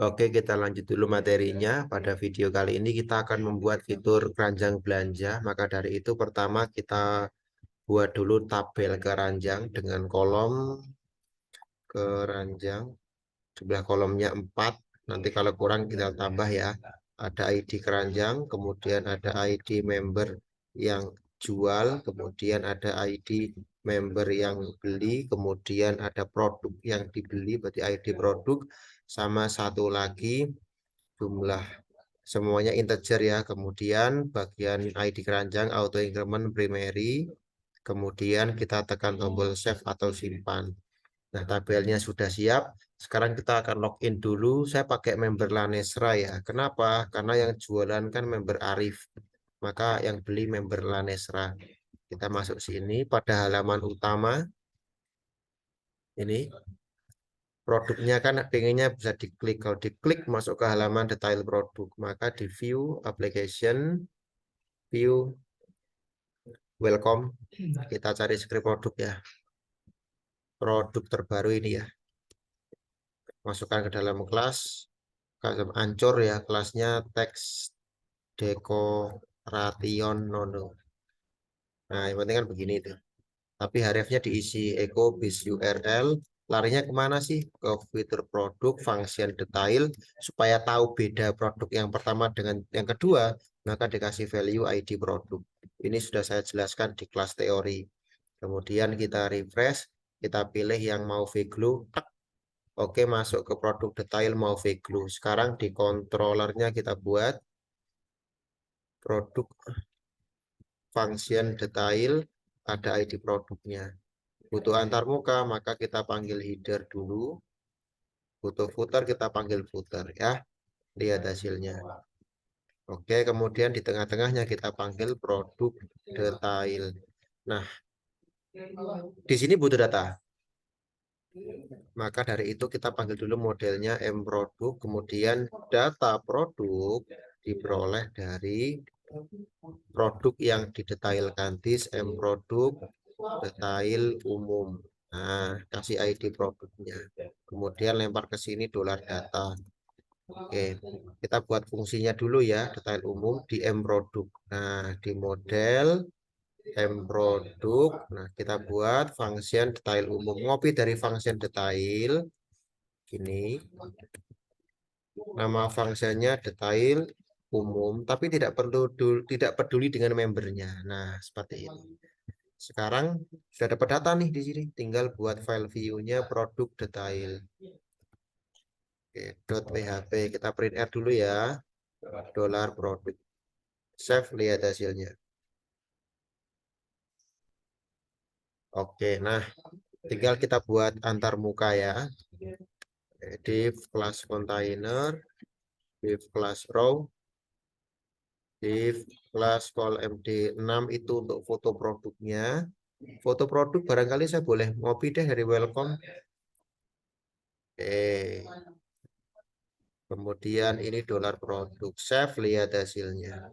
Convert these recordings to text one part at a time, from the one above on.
Oke, kita lanjut dulu materinya. Pada video kali ini kita akan membuat fitur keranjang belanja. Maka dari itu pertama kita buat dulu tabel keranjang dengan kolom keranjang. Jumlah kolomnya 4. Nanti kalau kurang kita tambah ya. Ada ID keranjang, kemudian ada ID member yang jual, kemudian ada ID member yang beli, kemudian ada produk yang dibeli, berarti ID produk, sama satu lagi jumlah semuanya integer ya. Kemudian bagian ID keranjang auto increment primary, kemudian kita tekan tombol save atau simpan. Nah, tabelnya sudah siap. Sekarang kita akan login dulu. Saya pakai member Lanesra ya. Kenapa? Karena yang jualan kan member Arif. Maka yang beli member Lanesra. Kita masuk sini pada halaman utama. Ini produknya kan pengennya bisa diklik. Kalau diklik masuk ke halaman detail produk. Maka di view application, view welcome. Kita cari script produk ya. Produk terbaru ini ya. Masukkan ke dalam kelas. Ancur ya, kelasnya teks decoration nono. Nah, yang penting kan begini itu. Tapi hurufnya diisi echo bis URL. Larinya kemana sih? Ke fitur produk, function detail. Supaya tahu beda produk yang pertama dengan yang kedua, maka dikasih value ID produk. Ini sudah saya jelaskan di kelas teori. Kemudian kita refresh, kita pilih yang mau V-Glow. Oke, masuk ke produk detail mau V-Glow. Sekarang di controllernya kita buat produk function detail, ada ID produknya. Butuh antarmuka, maka kita panggil header dulu. Butuh footer, kita panggil footer ya. Lihat hasilnya. Oke, kemudian di tengah-tengahnya kita panggil produk detail. Nah, di sini butuh data. Maka dari itu kita panggil dulu modelnya mProduct, kemudian data produk diperoleh dari produk yang didetailkan. This mProduct detail umum. Nah, kasih ID produknya. Kemudian lempar ke sini dolar data. Oke, kita buat fungsinya dulu ya, detail umum di mProduct. Nah, di model mProduct. Nah, kita buat function detail umum. Ngopi dari function detail. Ini nama fungsinya detail umum, tapi tidak peduli dengan membernya. Nah, seperti ini. Sekarang sudah dapat data nih di sini, tinggal buat file view-nya produk detail. Oke, .php kita print R dulu ya. Dolar produk. Save, lihat hasilnya. Oke, nah tinggal kita buat antar muka ya. Div class container, div class row, div class call md6 itu untuk foto produknya. Foto produk barangkali saya boleh ngopi deh dari welcome. Oke. Kemudian ini dolar produk. Save, lihat hasilnya.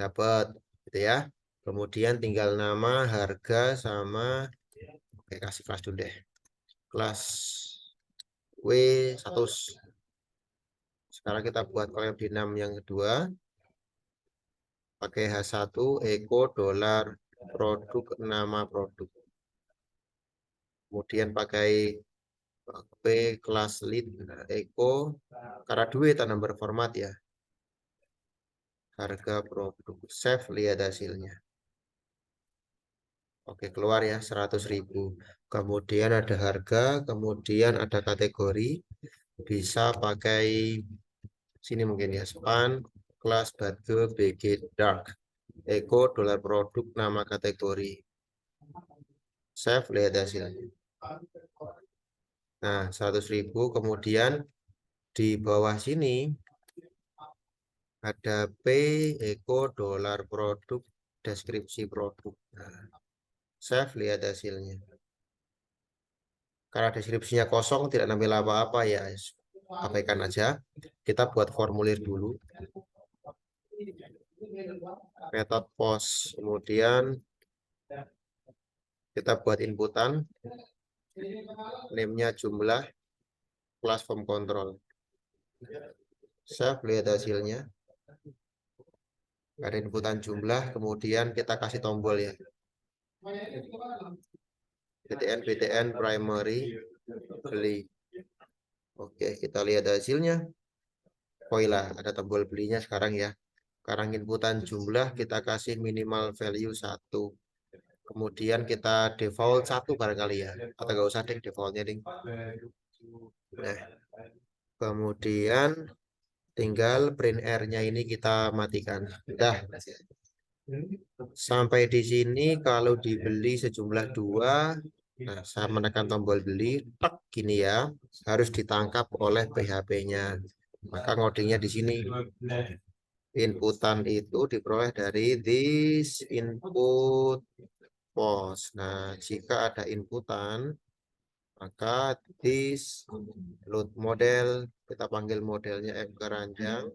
Dapat gitu ya. Kemudian tinggal nama, harga sama oke, kasih kelas dulu deh. Kelas W100. Sekarang kita buat kolom dinam yang kedua. Pakai H1 Eko dolar produk nama produk. Kemudian pakai P kelas lead Eko karena duit nomor format ya. Harga produk. Save, lihat hasilnya. Oke, keluar ya 100.000. Kemudian ada harga, kemudian ada kategori. Bisa pakai sini mungkin ya, span kelas badge BG dark. Eko dolar produk nama kategori. Save, lihat hasilnya. Nah, 100.000. Kemudian di bawah sini ada P Eko dolar produk deskripsi produk. Nah, save, lihat hasilnya. Karena deskripsinya kosong, tidak nampil apa-apa ya, abaikan aja. Kita buat formulir dulu. Metode post. Kemudian kita buat inputan. Name-nya jumlah, kelas form control. Save, lihat hasilnya. Ada inputan jumlah, kemudian kita kasih tombol ya. BTN primary beli. Oke, kita lihat hasilnya. Oh iya, ada tombol belinya sekarang ya. Sekarang inputan jumlah kita kasih minimal value 1. Kemudian kita default 1 barangkali ya. Atau nggak usah deh defaultnya ding. Nah, kemudian tinggal print R-nya ini kita matikan. Udah. Sampai di sini kalau dibeli sejumlah 2. Nah, saya menekan tombol beli, tek gini ya, harus ditangkap oleh PHP-nya. Maka ngodingnya di sini. Inputan itu diperoleh dari this input post. Nah, jika ada inputan, maka this load model, kita panggil modelnya M keranjang,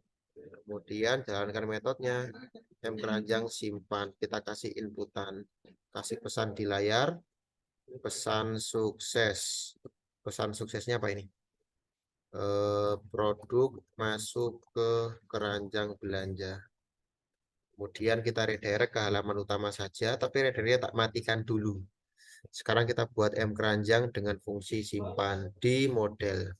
kemudian jalankan metodenya M keranjang simpan, kita kasih inputan, kasih pesan di layar, pesan sukses. Pesan suksesnya apa ini? Produk masuk ke keranjang belanja. Kemudian kita redirect ke halaman utama saja, tapi redirectnya tak matikan dulu. Sekarang kita buat M keranjang dengan fungsi simpan di model.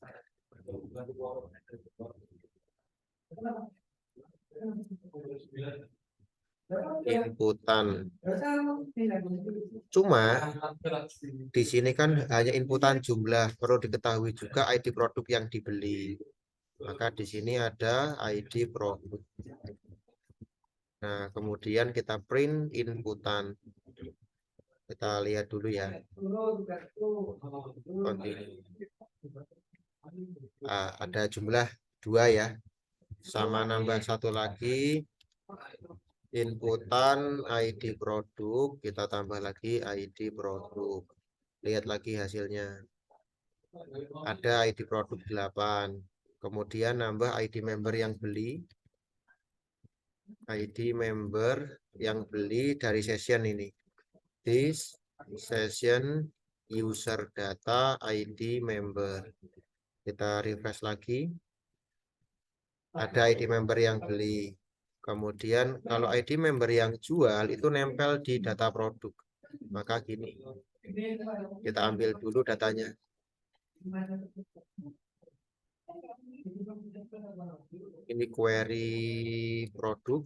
Inputan. Cuma di sini kan hanya inputan jumlah, perlu diketahui juga ID produk yang dibeli. Maka di sini ada ID produk. Nah, kemudian kita print inputan. Kita lihat dulu ya. Ada jumlah 2 ya. Sama nambah 1 lagi. Inputan ID produk, kita tambah lagi ID produk. Lihat lagi hasilnya. Ada ID produk 8. Kemudian nambah ID member yang beli. ID member yang beli dari session ini. This session user data ID member. Kita refresh lagi. Ada ID member yang beli. Kemudian kalau ID member yang jual itu nempel di data produk. Maka gini. Kita ambil dulu datanya. Ini query produk.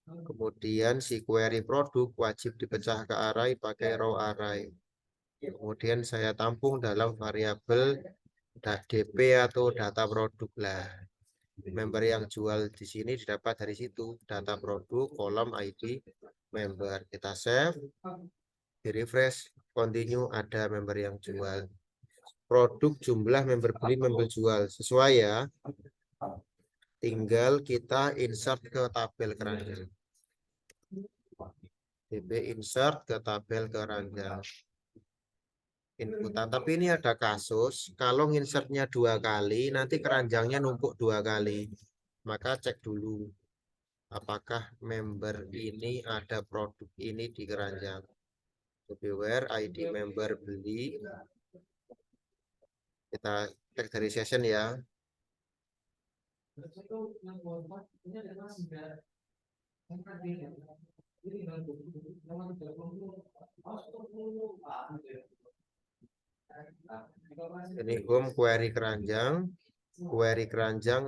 Kemudian si query produk wajib dipecah ke array pakai row array. Kemudian saya tampung dalam variabel DP atau data produk lah. Member yang jual di sini didapat dari situ, data produk kolom ID member. Kita save, di refresh, continue, ada member yang jual. Produk jumlah member beli member jual sesuai ya. Tinggal kita insert ke tabel keranjang. DB insert ke tabel keranjang. Inputan, tapi ini ada kasus kalau insertnya 2 kali nanti keranjangnya numpuk 2 kali. Maka cek dulu apakah member ini ada produk ini di keranjang. Beware ID member beli. Kita cek dari session ya. Ini home query keranjang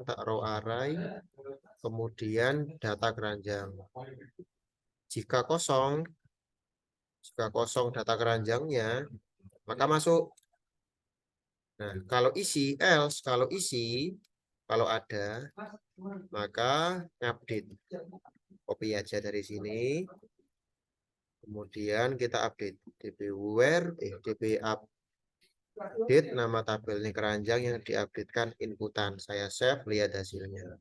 tak row array, kemudian data keranjang. Jika kosong data keranjangnya, maka masuk. Nah, kalau else, kalau ada, maka update. Copy aja dari sini. Kemudian kita update db where db update nama tabel ini keranjang yang diupdatekan inputan. Saya save, lihat hasilnya.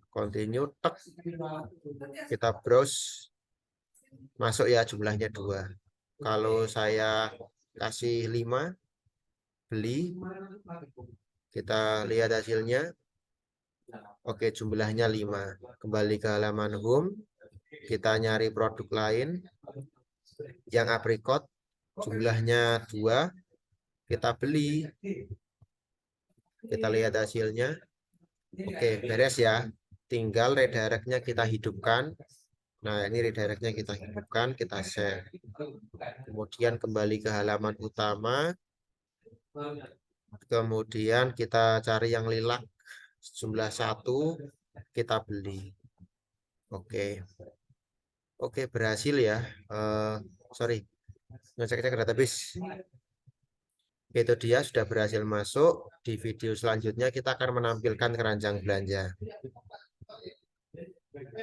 Continue, tek. Kita browse, masuk ya jumlahnya 2. Kalau saya kasih 5 beli, kita lihat hasilnya. Oke, jumlahnya 5. Kembali ke halaman home, kita nyari produk lain yang apricot. jumlahnya 2, kita beli. Kita lihat hasilnya. Oke, beres ya. Tinggal redirectnya kita hidupkan. Nah, ini redirectnya kita hidupkan, kita save. Kemudian kembali ke halaman utama. Kemudian kita cari yang lilac jumlah 1, kita beli. Oke. Oke, berhasil ya. Sorry, ngecek-cek database. Itu dia sudah berhasil masuk. Di video selanjutnya kita akan menampilkan keranjang belanja.